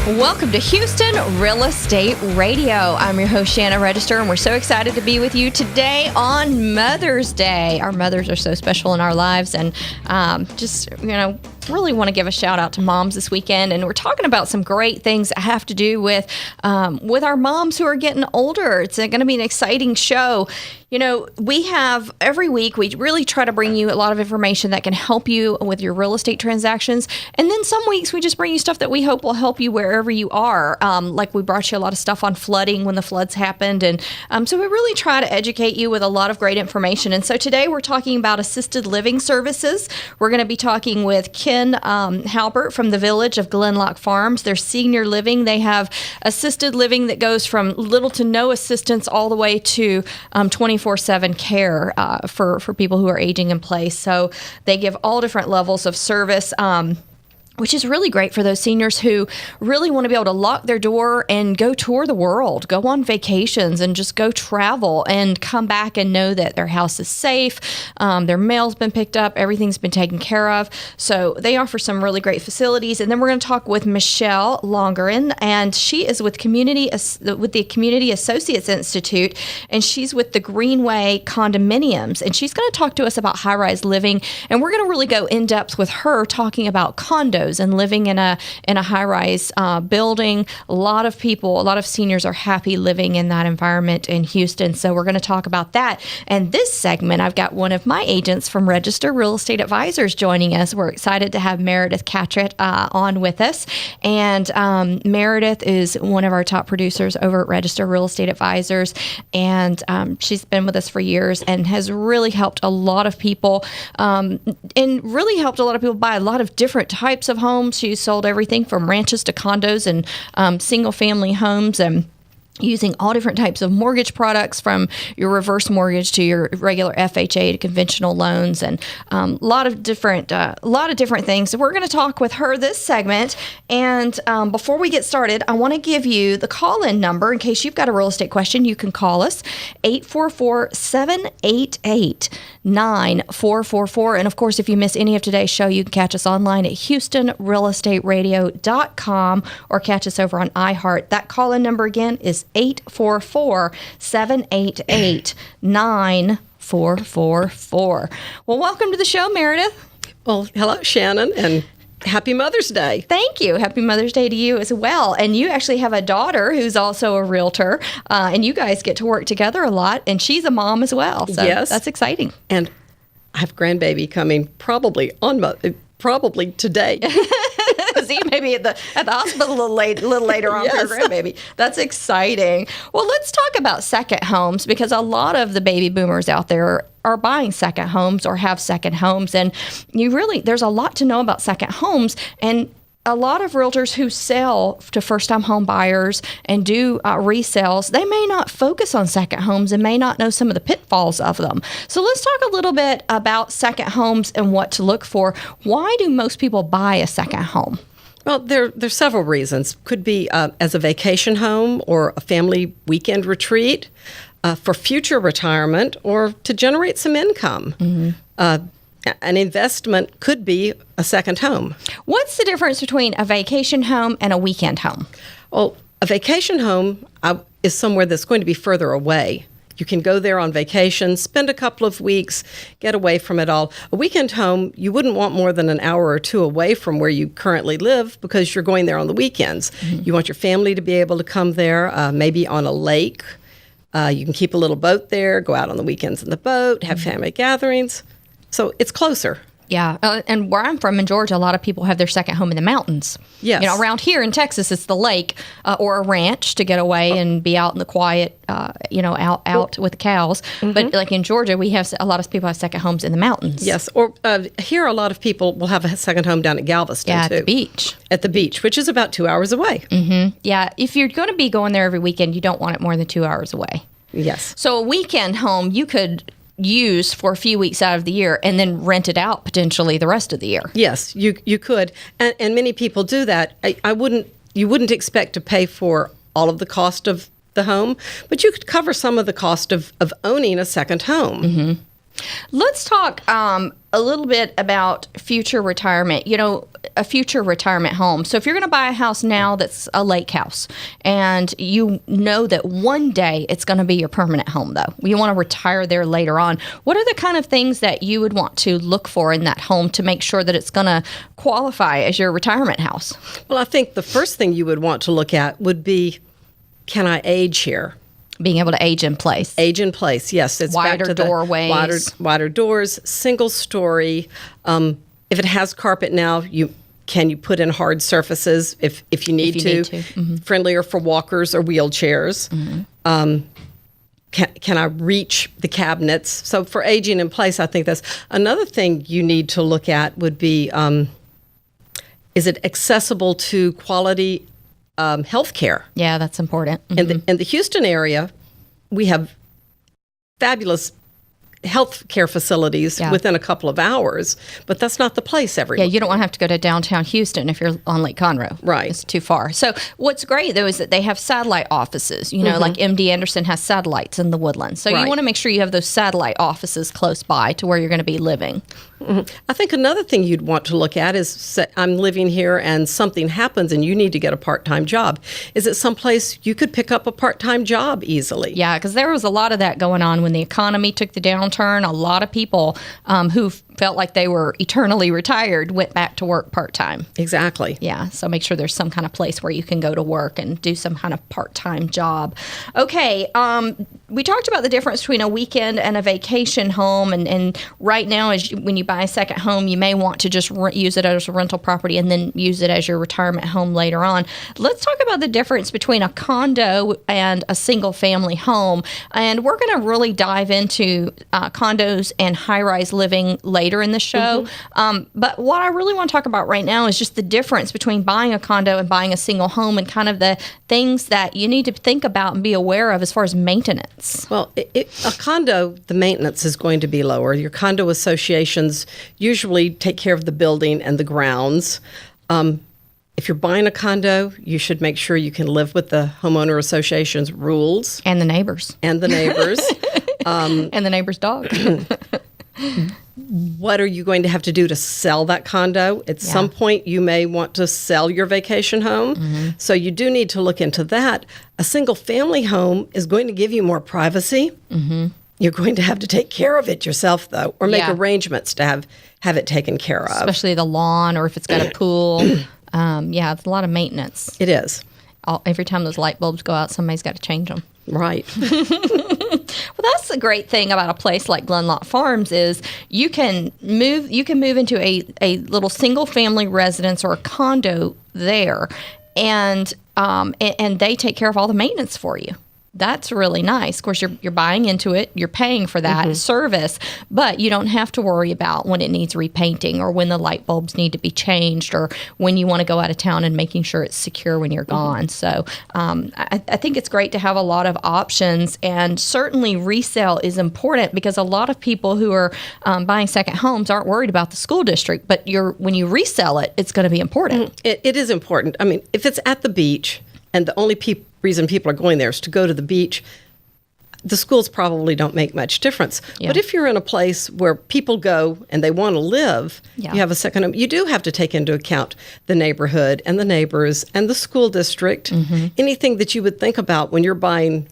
Welcome to Houston Real Estate Radio. I'm your host, Shanna Register, and we're so excited to be with you today on Mother's Day. Our mothers are so special in our lives, and really want to give a shout out to moms this weekend. And we're talking about some great things that have to do with our moms who are getting older. It's going to be an exciting show. You know, we have every week, we really try to bring you a lot of information that can help you with your real estate transactions. And then some weeks we just bring you stuff that we hope will help you wherever you are. Like we brought you a lot of stuff on flooding when the floods happened. And so we really try to educate you with a lot of great information. And so today we're talking about assisted living services. We're going to be talking with Ken Halbert from the Village of Glenlock Farms. They're senior living. They have assisted living that goes from little to no assistance all the way to 24/7 care for people who are aging in place. So they give all different levels of service, which is really great for those seniors who really want to be able to lock their door and go tour the world, go on vacations, and just go travel and come back and know that their house is safe, their mail's been picked up, everything's been taken care of. So they offer some really great facilities. And then we're going to talk with Michelle Longerin, and she is with the Community Associates Institute, and she's with the Greenway Condominiums. And she's going to talk to us about high-rise living, and we're going to really go in depth with her talking about condos and living in a high-rise building. A lot of seniors are happy living in that environment in Houston. So we're going to talk about that. And this segment, I've got one of my agents from Register Real Estate Advisors joining us. We're excited to have Meredith Catrett on with us. And Meredith is one of our top producers over at Register Real Estate Advisors. And she's been with us for years and has really helped a lot of people buy a lot of different types of homes. She sold everything from ranches to condos and single family homes, and using all different types of mortgage products, from your reverse mortgage to your regular FHA to conventional loans, and a lot of different things. So we're going to talk with her this segment. And before we get started, I want to give you the call-in number in case you've got a real estate question. You can call us 844-788-9444. And of course, if you miss any of today's show, you can catch us online at HoustonRealEstateRadio.com or catch us over on iHeart. That call-in number again is 844-788-9444. Well, welcome to the show, Meredith. Well, hello, Shannon, and happy Mother's Day. Thank you. Happy Mother's Day to you as well. And you actually have a daughter who's also a realtor, and you guys get to work together a lot, and she's a mom as well. So yes. That's exciting. And I have a grandbaby coming probably today. See, maybe at the hospital a little later on Yes. for your grandbaby. That's exciting. Well, let's talk about second homes, because a lot of the baby boomers out there are buying second homes or have second homes, and there's a lot to know about second homes. And a lot of realtors who sell to first-time home buyers and do resales, they may not focus on second homes and may not know some of the pitfalls of them. So let's talk a little bit about second homes and what to look for. Why do most people buy a second home? Well, there's several reasons. Could be as a vacation home or a family weekend retreat, for future retirement, or to generate some income. Mm-hmm. An investment could be a second home. What's the difference between a vacation home and a weekend home? Well, a vacation home is somewhere that's going to be further away. You can go there on vacation, spend a couple of weeks, get away from it all. A weekend home, you wouldn't want more than an hour or two away from where you currently live, because you're going there on the weekends. Mm-hmm. You want your family to be able to come there, maybe on a lake. You can keep a little boat there, go out on the weekends in the boat, have family gatherings. So it's closer. Yeah. And where I'm from in Georgia, a lot of people have their second home in the mountains. Yes. You know, around here in Texas, it's the lake or a ranch to get away and be out in the quiet, out with the cows. Mm-hmm. But like in Georgia, we have a lot of people have second homes in the mountains. Yes. Or here, a lot of people will have a second home down at Galveston, too. At the beach. At the beach, which is about 2 hours away. Mm-hmm. Yeah. If you're going to be going there every weekend, you don't want it more than 2 hours away. Yes. So a weekend home, you could use for a few weeks out of the year and then rent it out potentially the rest of the year. Yes, you could. And many people do that. You wouldn't expect to pay for all of the cost of the home, but you could cover some of the cost of owning a second home. Mm-hmm. Let's talk a little bit about future retirement. You know, a future retirement home. So if you're going to buy a house now that's a lake house, and you know that one day it's going to be your permanent home, though, you want to retire there later on, what are the kind of things that you would want to look for in that home to make sure that it's going to qualify as your retirement house? Well, I think the first thing you would want to look at would be, can I age here? Being able to age in place. Age in place, yes. It's wider back to doorways. Wider doors, single story. If it has carpet now, can you put in hard surfaces if you need to? Mm-hmm. Friendlier for walkers or wheelchairs. Mm-hmm. Can I reach the cabinets? So for aging in place, I think that's another thing you need to look at would be, is it accessible to quality health care? Yeah, that's important. Mm-hmm. In the Houston area, we have fabulous health care facilities within a couple of hours, but that's not the place everywhere. Yeah, you don't want to have to go to downtown Houston if you're on Lake Conroe. Right. It's too far. So what's great, though, is that they have satellite offices. You know, like MD Anderson has satellites in the Woodlands. So you want to make sure you have those satellite offices close by to where you're going to be living. I think another thing you'd want to look at is, say, I'm living here and something happens and you need to get a part-time job. Is it someplace you could pick up a part-time job easily? Yeah, because there was a lot of that going on when the economy took the downturn. A lot of people who felt like they were eternally retired went back to work part-time. Exactly. Yeah, so make sure there's some kind of place where you can go to work and do some kind of part-time job. Okay, we talked about the difference between a weekend and a vacation home, and right now, when you buy a second home, you may want to just use it as a rental property and then use it as your retirement home later on. Let's talk about the difference between a condo and a single-family home, and we're going to really dive into condos and high-rise living later in the show. But what I really want to talk about right now is just the difference between buying a condo and buying a single home, and kind of the things that you need to think about and be aware of as far as maintenance. Well, a condo, the maintenance is going to be lower. Your condo associations usually take care of the building and the grounds. If you're buying a condo, you should make sure you can live with the homeowner association's rules. And the neighbors. And the neighbors. And the neighbor's dog. What are you going to have to do to sell that condo? At some point, you may want to sell your vacation home. So you do need to look into that. A single family home is going to give you more privacy. You're going to have to take care of it yourself, though, or make arrangements to have it taken care of. Especially the lawn, or if it's got a pool. It's a lot of maintenance. It is. Every time those light bulbs go out, somebody's got to change them. Right. Well, that's the great thing about a place like Glenlock Farms is you can move into a little single family residence or a condo there, and they take care of all the maintenance for you. That's really nice. Of course, you're buying into it. You're paying for that service, but you don't have to worry about when it needs repainting or when the light bulbs need to be changed or when you want to go out of town and making sure it's secure when you're gone. So I think it's great to have a lot of options, and certainly resale is important because a lot of people who are buying second homes aren't worried about the school district, but when you resell it, it's going to be important. It is important. I mean, if it's at the beach and the only reason people are going there is to go to the beach, the schools probably don't make much difference. Yeah. But if you're in a place where people go and they want to live, you have a second home, you do have to take into account the neighborhood and the neighbors and the school district, anything that you would think about when you're buying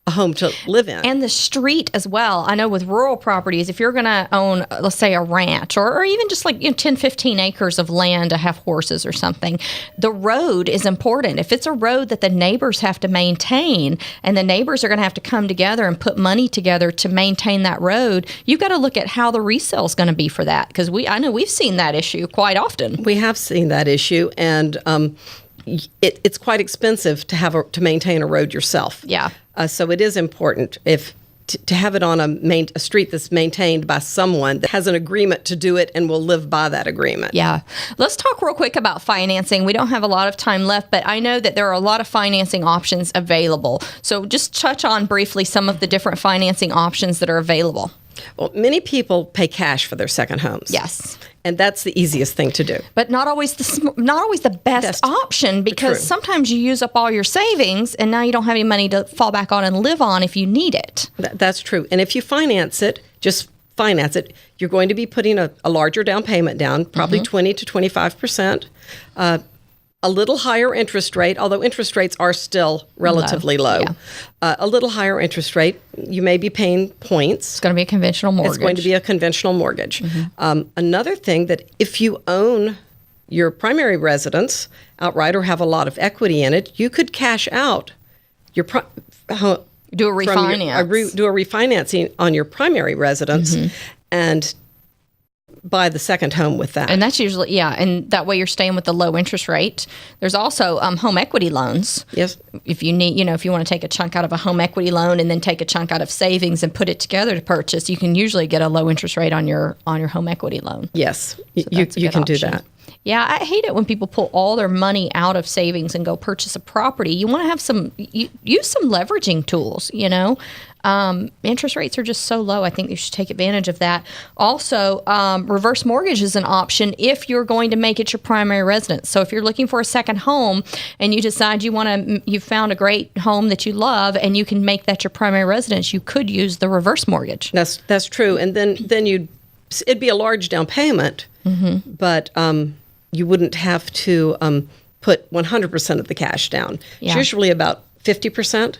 a home to live in. And the street as well. I know with rural properties, if you're going to own, let's say, a ranch or even just like 10, 15 acres of land to have horses or something, the road is important. If it's a road that the neighbors have to maintain and the neighbors are going to have to come together and put money together to maintain that road, you've got to look at how the resale is going to be for that, because I know we've seen that issue quite often. We have seen that issue, and it's quite expensive to maintain a road yourself. Yeah. So it is important to have it on a street that's maintained by someone that has an agreement to do it and will live by that agreement. Yeah. Let's talk real quick about financing. We don't have a lot of time left, but I know that there are a lot of financing options available. So just touch on briefly some of the different financing options that are available. Well, many people pay cash for their second homes. Yes. And that's the easiest thing to do. But not always the best option, because sometimes you use up all your savings and now you don't have any money to fall back on and live on if you need it. That's true. And if you finance it, just finance it, you're going to be putting a larger down payment down, probably 20 to 25%. A little higher interest rate, although interest rates are still relatively low. Yeah. A little higher interest rate. You may be paying points. It's going to be a conventional mortgage. It's going to be a conventional mortgage. Another thing, that if you own your primary residence outright or have a lot of equity in it, you could cash out your do a refinance. Do a refinancing on your primary residence and buy the second home with that. And that's usually, and that way you're staying with the low interest rate. There's also home equity loans. Yes. If you need, if you want to take a chunk out of a home equity loan and then take a chunk out of savings and put it together to purchase, you can usually get a low interest rate on your home equity loan. Yes, so you can do that. Yeah, I hate it when people pull all their money out of savings and go purchase a property. You want to have use some leveraging tools, Interest rates are just so low. I think you should take advantage of that. Also, reverse mortgage is an option if you're going to make it your primary residence. So if you're looking for a second home and you decide you found a great home that you love and you can make that your primary residence, you could use the reverse mortgage. That's true. And then it'd be a large down payment, but you wouldn't have to put 100% of the cash down. It's usually about 50%.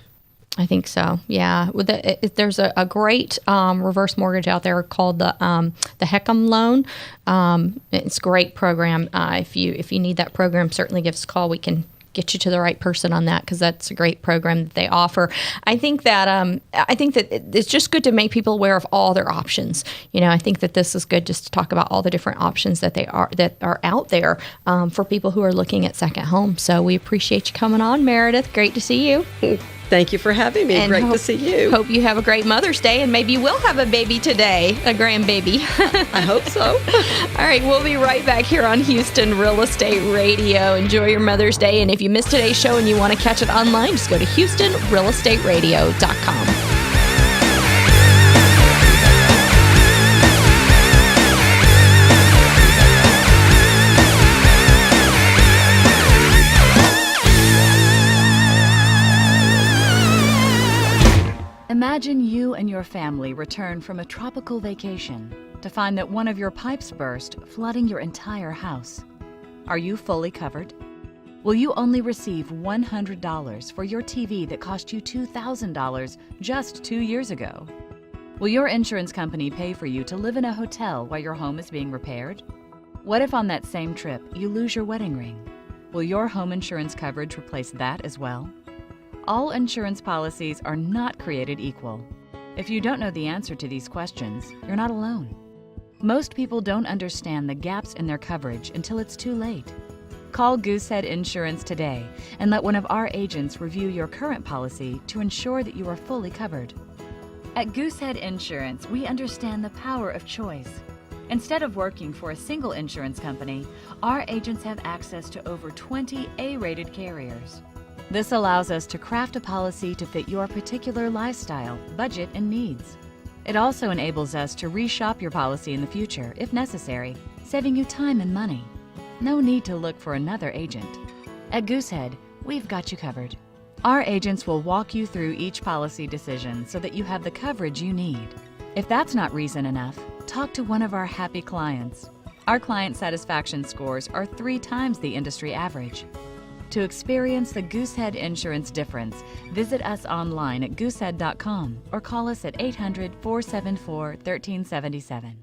I think so. Yeah. There's a great reverse mortgage out there called the HECM loan. It's a great program. If you need that program, certainly give us a call. We can get you to the right person on that because that's a great program that they offer. I think that it's just good to make people aware of all their options. I think that this is good just to talk about all the different options that are out there for people who are looking at second homes. So we appreciate you coming on, Meredith. Great to see you. Thank you for having me. Great to see you. Hope you have a great Mother's Day, and maybe you will have a baby today, a grandbaby. I hope so. All right, we'll be right back here on Houston Real Estate Radio. Enjoy your Mother's Day, and if you missed today's show and you want to catch it online, just go to HoustonRealEstateRadio.com. Imagine you and your family return from a tropical vacation to find that one of your pipes burst, flooding your entire house. Are you fully covered? Will you only receive $100 for your TV that cost you $2,000 just 2 years ago? Will your insurance company pay for you to live in a hotel while your home is being repaired? What if on that same trip you lose your wedding ring? Will your home insurance coverage replace that as well? All insurance policies are not created equal. If you don't know the answer to these questions, you're not alone. Most people don't understand the gaps in their coverage until it's too late. Call Goosehead Insurance today and let one of our agents review your current policy to ensure that you are fully covered. At Goosehead Insurance, we understand the power of choice. Instead of working for a single insurance company, our agents have access to over 20 A-rated carriers. This allows us to craft a policy to fit your particular lifestyle, budget, and needs. It also enables us to reshop your policy in the future, if necessary, saving you time and money. No need to look for another agent. At Goosehead, we've got you covered. Our agents will walk you through each policy decision so that you have the coverage you need. If that's not reason enough, talk to one of our happy clients. Our client satisfaction scores are 3 times the industry average. To experience the Goosehead Insurance difference, visit us online at goosehead.com or call us at 800-474-1377.